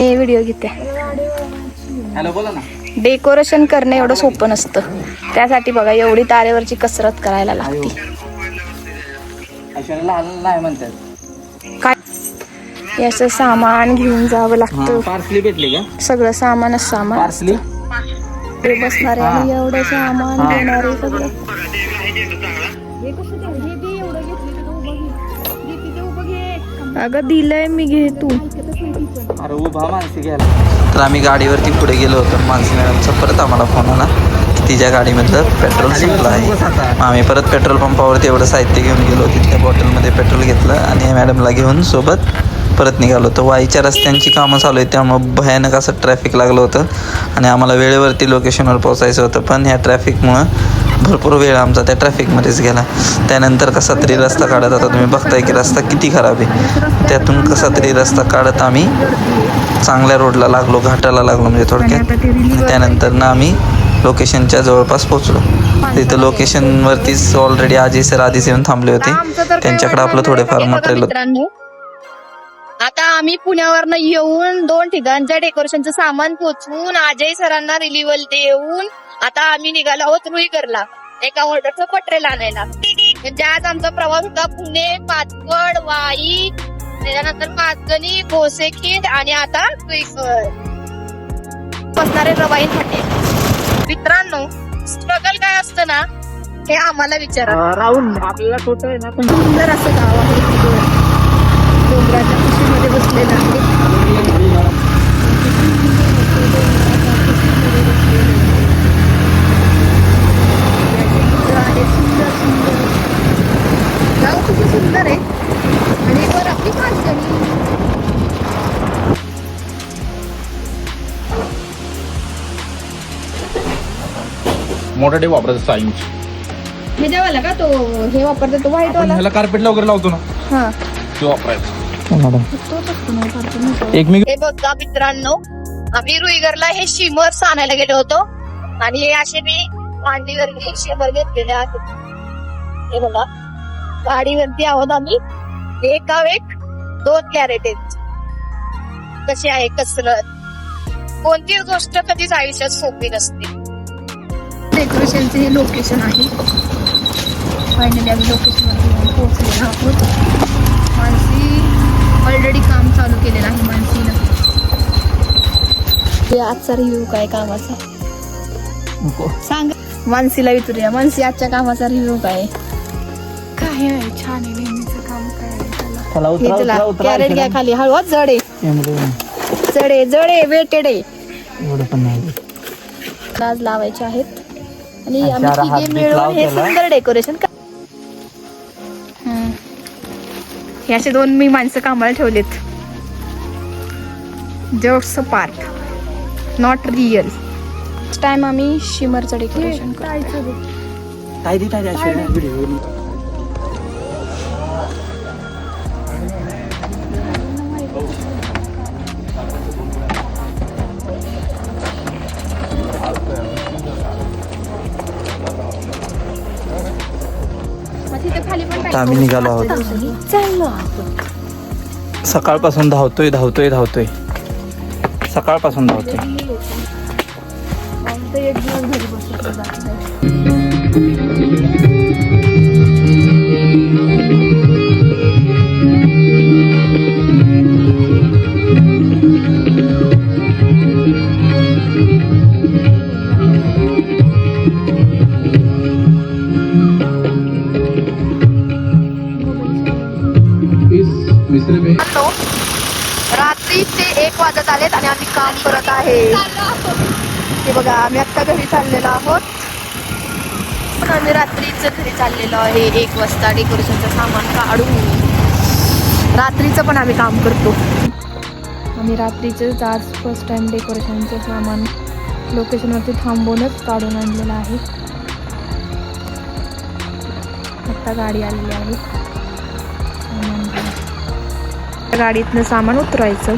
Video घेते. Hello बोला ना. डेकोरेशन करणे एवढं सोपं नसतं. त्यासाठी बघा एवढी तारेवरची कसरत करायला लागते. नाही म्हणतात काय याचं सामान घेऊन जावं लागतं. पार्सली भेटली का? सगळं सामानच सामान. पार्सली ते बसणारे आणि एवढं सामान घेणारे सगळं. अगं दिलंय मी, घे तू. अरे उभा माणसे घ्यायला. तर आम्ही गाडीवरती पुढे गेलो होतो. मानसी मॅडमचा परत आम्हाला फोन आला की तिच्या गाडीमधलं पेट्रोल संपलं आहे. आम्ही परत पेट्रोल पंपावरती एवढं साहित्य घेऊन गेलो. तिथल्या बॉटलमध्ये पेट्रोल घेतलं आणि मॅडमला घेऊन सोबत परत निघालो होतो. वाईच्या रस्त्यांची कामं चालू आहेत त्यामुळं भयानक असं ट्रॅफिक लागलं होतं आणि आम्हाला वेळेवरती लोकेशनवर पोहोचायचं होतं. पण ह्या ट्रॅफिकमुळं भरपूर वेळ आमचा त्या ट्रॅफिकमध्येच गेला. त्यानंतर कसा तरी रस्ता काढत आता तुम्ही बघताय की रस्ता किती खराब आहे. त्यातून कसा तरी रस्ता काढत आम्ही चांगल्या रोडला लागलो, घाटाला लागलो म्हणजे थोडक्यात. त्यानंतर ना आम्ही लोकेशनच्या जवळपास पोहोचलो. तिथं लोकेशनवरतीच ऑलरेडी अजय सर आधीच येऊन थांबले होते. त्यांच्याकडे आपलं थोडेफार मटेरियल होतं. आता आम्ही पुण्यावरनं येऊन 2 ठिकाणच्या डेकोरेशनचं सामान पोचवून अजय सरांना रिलिव्हल देऊन आता आम्ही निघालो आहोत रुईगरला एका ऑर्डरचं पटरेल आणायला. म्हणजे आज आमचा प्रवास होता पुणे, पाचवड, वाई, त्याच्यानंतर पाचगणी, गोसेखिंड आणि आता रुईगर. बसणारे रवाईन हॉटेल. मित्रांनो, स्ट्रगल काय असतं ना हे आम्हाला विचारा. राहून आपल्याला छोटं आहे ना पण सुंदर असं गाव आहे. डोंगराच्या कुशीमध्ये बसलेलं आहे. गाव खूप सुंदर आहे आणि वर आपली पाचगणी. मोठा टेप वापरायचा 6 इंच. हे जेवायला का तो हे वापरतो तो व्हाईट वाला. ह्याला कार्पेटला वगैरे लावतो ना हा तो वापरायचा. हे बघा मित्रांनो, आम्ही रुईगरला हे शिमर्स आणायला गेलो होतो आणि हे असे मी मांडीवरती शिमर घेतलेले आहेत. हे बघा गाडीवरती आहोत आम्ही. एका एक 2 कॅरेट आहेत. कशी आहे कसरत. कोणतीच गोष्ट कधीच आयुष्यात सोपी नसते. डेकोरेशनचे हे लोकेशन आहे. फायनली आम्ही लोकेशनवरती पोहोचलेलो आहोत. मानसी ऑलरेडी काम चालू केलेलं आहे मानसीनं. आजचा रिव्ह्यू काय कामाचा सांग. मानसीला विचारूया, मानसी आजच्या कामाचा रिव्ह्यू काय? काय आहे? छान आहे. नेहमीचं काम काय आहे कॅरेट घ्या खाली. हळूच जडे जडे जडे वेटेडे आज लावायचे आहेत आणि आम्ही तिघे मिळून हे सुंदर डेकोरेशन. हे असे 2 मी माणसं कामाला ठेवलेत. Jokes part not real. Time आम्ही शिमरचं डेकोरेशन करायचं. आम्ही निघालो आहोत. सकाळपासून धावतोय सकाळपासून धावतोय. रात्रीचे 1 वाजत आलेत आणि आम्ही काम करत आहे. हे बघा आम्ही आता घरी चाललेलो आहोत. पण आम्ही रात्रीच घरी चाललेलो आहे 1 वाजता. डेकोरेशनचं सामान काढून रात्रीचं पण आम्ही काम करतो. आम्ही रात्रीच आज फर्स्ट टाइम डेकोरेशनचं सामान लोकेशनवरती थांबवूनच काढून आणलेलं आहे. आता गाडी आलेली आहे. गाडीतनं सामान उतरवायचं.